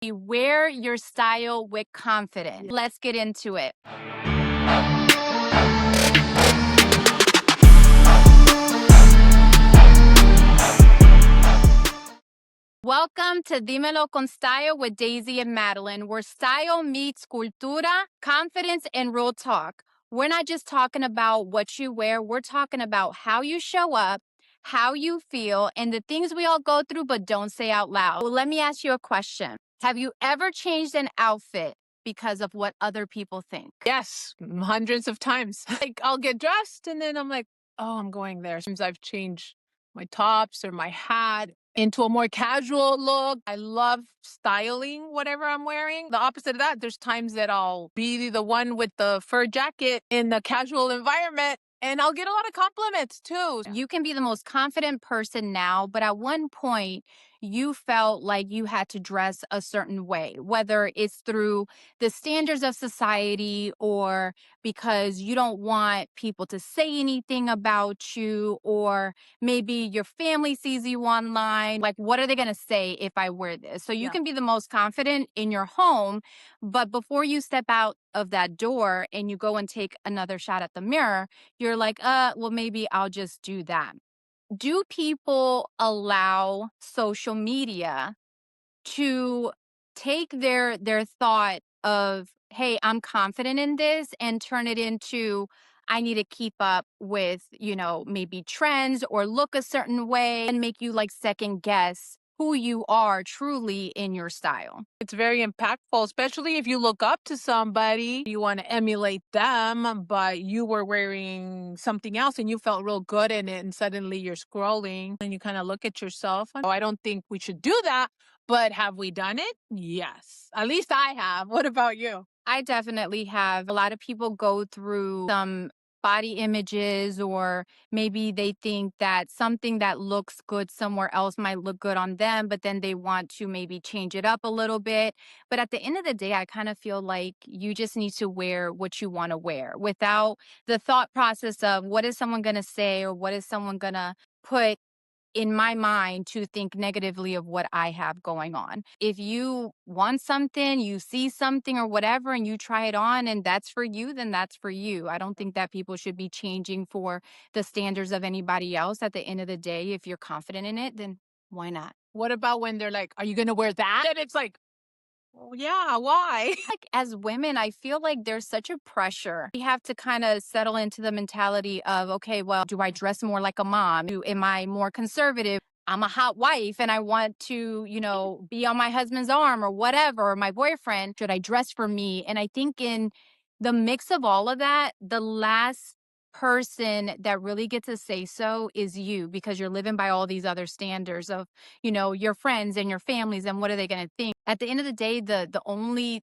Wear your style with confidence. Let's get into it. Welcome to Dímelo con Style with Daisy and Madeline, where style meets cultura, confidence, and real talk. We're not just talking about what you wear, we're talking about how you show up, how you feel, and the things we all go through but don't say out loud. Well, let me ask you a question. Have you ever changed an outfit because of what other people think? Yes, hundreds of times. Like I'll get dressed and then I'm like, oh, I'm going there. Sometimes I've changed my tops or my hat into a more casual look. I love styling whatever I'm wearing. The opposite of that, there's times that I'll be the one with the fur jacket in the casual environment and I'll get a lot of compliments too. You can be the most confident person now, but at one point, you felt like you had to dress a certain way, whether it's through the standards of society or because you don't want people to say anything about you, or maybe your family sees you online. Like, what are they going to say if I wear this? So you Yeah. can be the most confident in your home, but before you step out of that door and you go and take another shot at the mirror, you're like, well, maybe I'll just do that. Do people allow social media to take their thought of, hey, I'm confident in this, and turn it into, I need to keep up with, maybe trends or look a certain way, and make you like second guess who you are truly in your style? It's very impactful, especially if you look up to somebody, you want to emulate them, but you were wearing something else and you felt real good in it. And suddenly you're scrolling and you kind of look at yourself. Oh, I don't think we should do that. But have we done it? Yes. At least I have. What about you? I definitely have. A lot of people go through some body images, or maybe they think that something that looks good somewhere else might look good on them, but then they want to maybe change it up a little bit. But at the end of the day, I kind of feel like you just need to wear what you want to wear without the thought process of what is someone going to say, or what is someone going to put in my mind to think negatively of what I have going on. If you want something, you see something or whatever, and you try it on and that's for you, then that's for you. I don't think that people should be changing for the standards of anybody else. At the end of the day, if you're confident in it, then why not? What about when they're like, are you going to wear that? And it's like, oh, yeah, why? Like, as women, I feel like there's such a pressure. We have to kind of settle into the mentality of, okay, well, do I dress more like a mom? Am I more conservative? I'm a hot wife and I want to, be on my husband's arm or whatever, or my boyfriend. Should I dress for me? And I think in the mix of all of that, the last person that really gets to say so is you, because you're living by all these other standards of, your friends and your families, and what are they going to think? At the end of the day, the only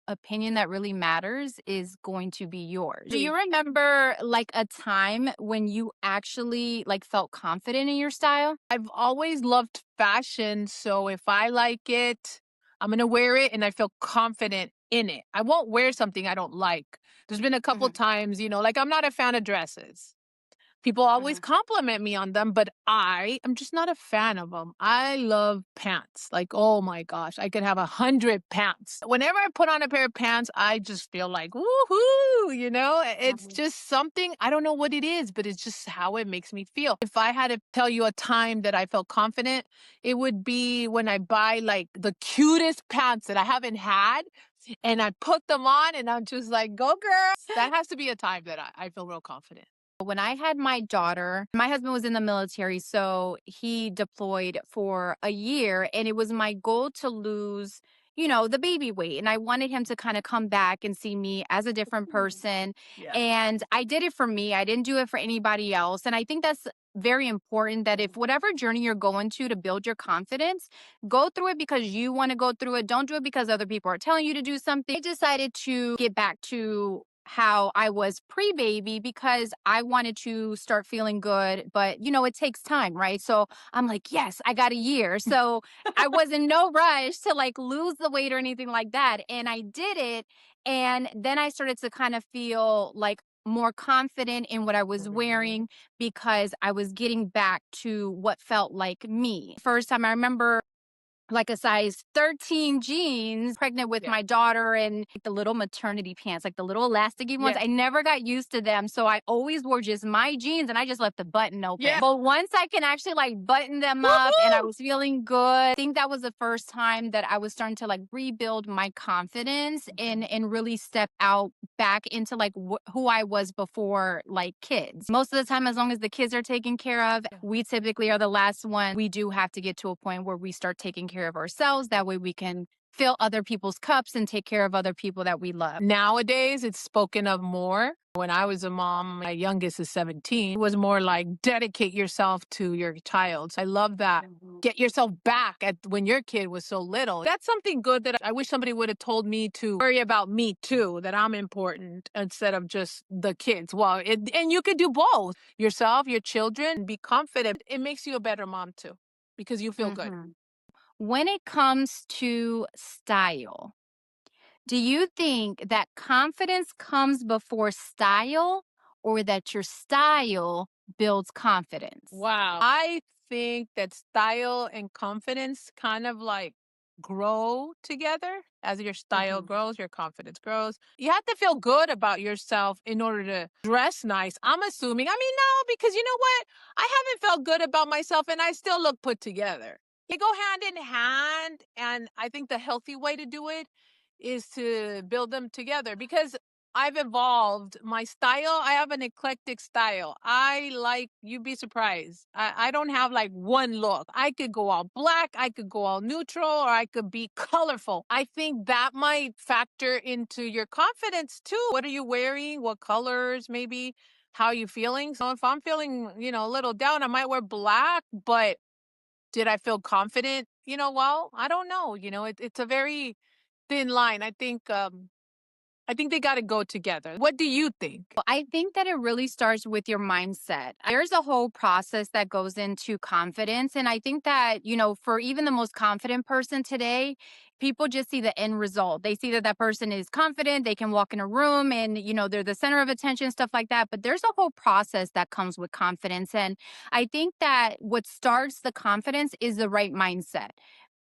opinion that really matters is going to be yours. Do you remember like a time when you actually like felt confident in your style? I've always loved fashion, so if I like it, I'm gonna wear it and I feel confident in it. I won't wear something I don't like. There's been a couple Mhm, times, like I'm not a fan of dresses. People always mhm. compliment me on them, but I am just not a fan of them. I love pants. Like, oh my gosh, I could have 100 pants. Whenever I put on a pair of pants, I just feel like, woohoo, it's Mhm. just something, I don't know what it is, but it's just how it makes me feel. If I had to tell you a time that I felt confident, it would be when I buy like the cutest pants that I haven't had and I put them on and I'm just like, go girl. That has to be a time that I feel real confident. When I had my daughter, my husband was in the military, so he deployed for a year, and it was my goal to lose, the baby weight. And I wanted him to kind of come back and see me as a different person. Yeah. And I did it for me. I didn't do it for anybody else. And I think that's very important, that if whatever journey you're going to build your confidence, go through it because you want to go through it. Don't do it because other people are telling you to do something. I decided to get back to how I was pre-baby because I wanted to start feeling good, but it takes time, right? So I'm like, yes, I got a year. So I was in no rush to like lose the weight or anything like that. And I did it. And then I started to kind of feel like more confident in what I was wearing, because I was getting back to what felt like me. First time I remember like a size 13 jeans, pregnant with Yeah. my daughter, and the little maternity pants, like the little elasticy ones. Yeah. I never got used to them. So I always wore just my jeans and I just left the button open. Yeah. But once I can actually like button them up and I Woohoo! was feeling good, I think that was the first time that I was starting to like rebuild my confidence and really step out back into like who I was before like kids. Most of the time, as long as the kids are taken care of, Yeah. we typically are the last one. We do have to get to a point where we start taking care of ourselves. That way we can fill other people's cups and take care of other people that we love. Nowadays, it's spoken of more. When I was a mom, my youngest is 17, it was more like dedicate yourself to your child. So I love that. Get yourself back at when your kid was so little. That's something good that I wish somebody would have told me to worry about me too, that I'm important instead of just the kids. Well, and you could do both yourself, your children, be confident. It makes you a better mom too because you feel good. Mhm. When it comes to style, do you think that confidence comes before style or that your style builds confidence? Wow. I think that style and confidence kind of like grow together. As your style Mhm. grows, your confidence grows. You have to feel good about yourself in order to dress nice. I'm assuming. I mean, no, because you know what? I haven't felt good about myself and I still look put together. They go hand in hand. And I think the healthy way to do it is to build them together because I've evolved my style. I have an eclectic style. I like, you'd be surprised. I don't have like one look. I could go all black, I could go all neutral, or I could be colorful. I think that might factor into your confidence too. What are you wearing? What colors, maybe? How are you feeling? So if I'm feeling, a little down, I might wear black, but did I feel confident? Well, I don't know. It's a very thin line. I think they got to go together. What do you think? I think that it really starts with your mindset. There's a whole process that goes into confidence. And I think that, for even the most confident person today, people just see the end result. They see that that person is confident, they can walk in a room and, they're the center of attention, stuff like that. But there's a whole process that comes with confidence. And I think that what starts the confidence is the right mindset.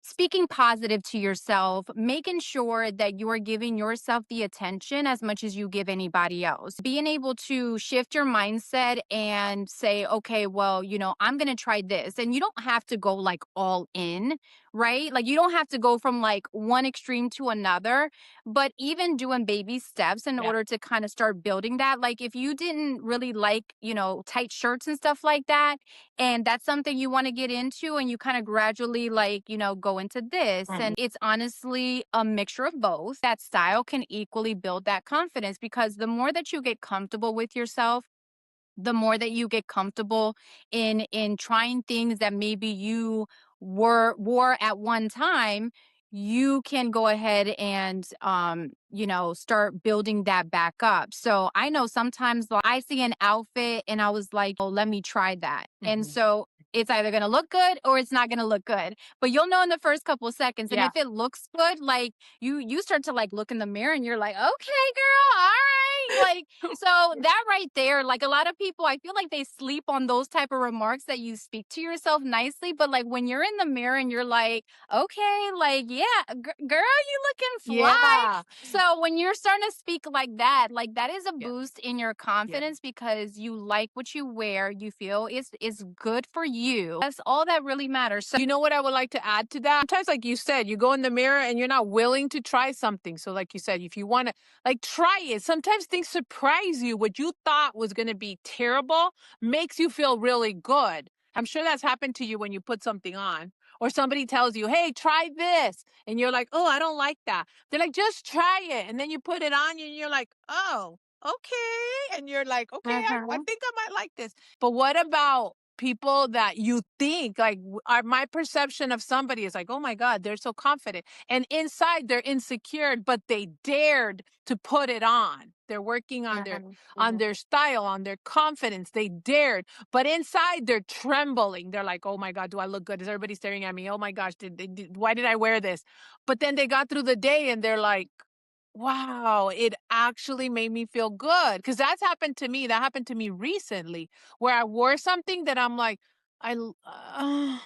Speaking positive to yourself, making sure that you are giving yourself the attention as much as you give anybody else. Being able to shift your mindset and say, okay, well, I'm going to try this. And you don't have to go like all in, right? Like you don't have to go from like one extreme to another, but even doing baby steps in Yeah. order to kind of start building that. Like if you didn't really like, tight shirts and stuff like that, and that's something you want to get into and you kind of gradually like go into this, Mhm. and it's honestly a mixture of both. That style can equally build that confidence because the more that you get comfortable with yourself, the more that you get comfortable in trying things that maybe you wore at one time, you can go ahead and start building that back up. So I know sometimes like, I see an outfit and I was like, oh, let me try that. And Mhm. so it's either going to look good or it's not going to look good, but you'll know in the first couple of seconds. And Yeah. if it looks good, like you start to like look in the mirror and you're like, okay, girl, all right, like so that right there, like a lot of people, I feel like they sleep on those type of remarks that you speak to yourself nicely. But like when you're in the mirror and you're like, okay, like, yeah, girl, you looking fly. Yeah. So when you're starting to speak like that is a Yeah. boost in your Yeah. confidence because you like what you wear, you feel is good for you. That's all that really matters. So You know what I would like to add to that? Sometimes, like you said, you go in the mirror and you're not willing to try something. So, like you said, if you want to, like, try it, sometimes things surprise you. What you thought was going to be terrible makes you feel really good. I'm sure that's happened to you when you put something on, or somebody tells you, hey, try this. And you're like, oh, I don't like that. They're like, just try it. And then you put it on and you're like, oh, okay. And you're like, okay, I uh-huh. think I might like this. But what about people that you think like my perception of somebody is like, oh my God, they're so confident. And inside they're insecure, but they dared to put it on. They're working on their Uh-huh. on Mhm. their style, on their confidence. They dared, but inside they're trembling. They're like, oh my God, do I look good? Is everybody staring at me? Oh my gosh, why did I wear this? But then they got through the day and they're like, wow, it actually made me feel good. Because that's happened to me. That happened to me recently where I wore something that I'm like, I, l- uh,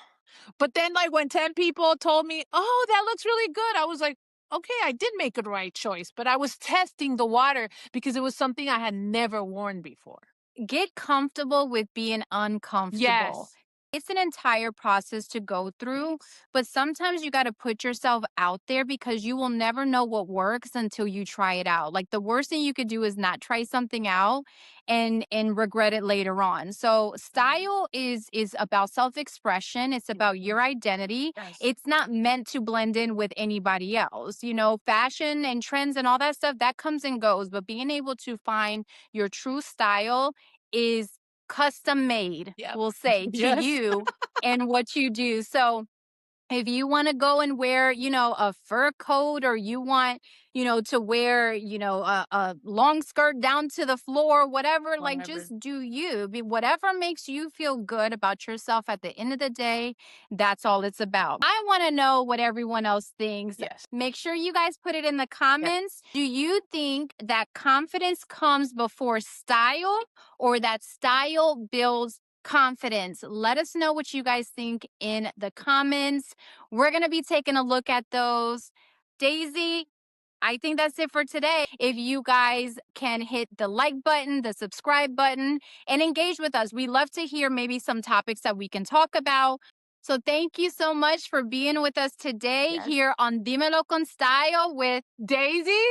But then, like, when 10 people told me, "Oh, that looks really good," I was like, "Okay, I did make a right choice." But I was testing the water because it was something I had never worn before. Get comfortable with being uncomfortable. Yes. It's an entire process to go through, Yes. but sometimes you got to put yourself out there because you will never know what works until you try it out. Like the worst thing you could do is not try something out and regret it later on. So style is about self-expression, it's about your identity. Yes. It's not meant to blend in with anybody else. You know, fashion and trends and all that stuff that comes and goes, but being able to find your true style is custom made, Yep. we'll say, to Yes. you and what you do. So if you want to go and wear, a fur coat, or you want, to wear, a long skirt down to the floor, whatever, like Whatever. just do you. Whatever makes you feel good about yourself at the end of the day, that's all it's about. I want to know what everyone else thinks. Yes. Make sure you guys put it in the Yes. comments. Do you think that confidence comes before style, or that style builds confidence? Let us know what you guys think in the comments. We're going to be taking a look at those. Daisy, I think that's it for today. If you guys can hit the like button, the subscribe button, and engage with us. We love to hear maybe some topics that we can talk about. So thank you so much for being with us today Yes. here on Dímelo con Style with Daisy?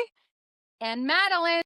and Madeline.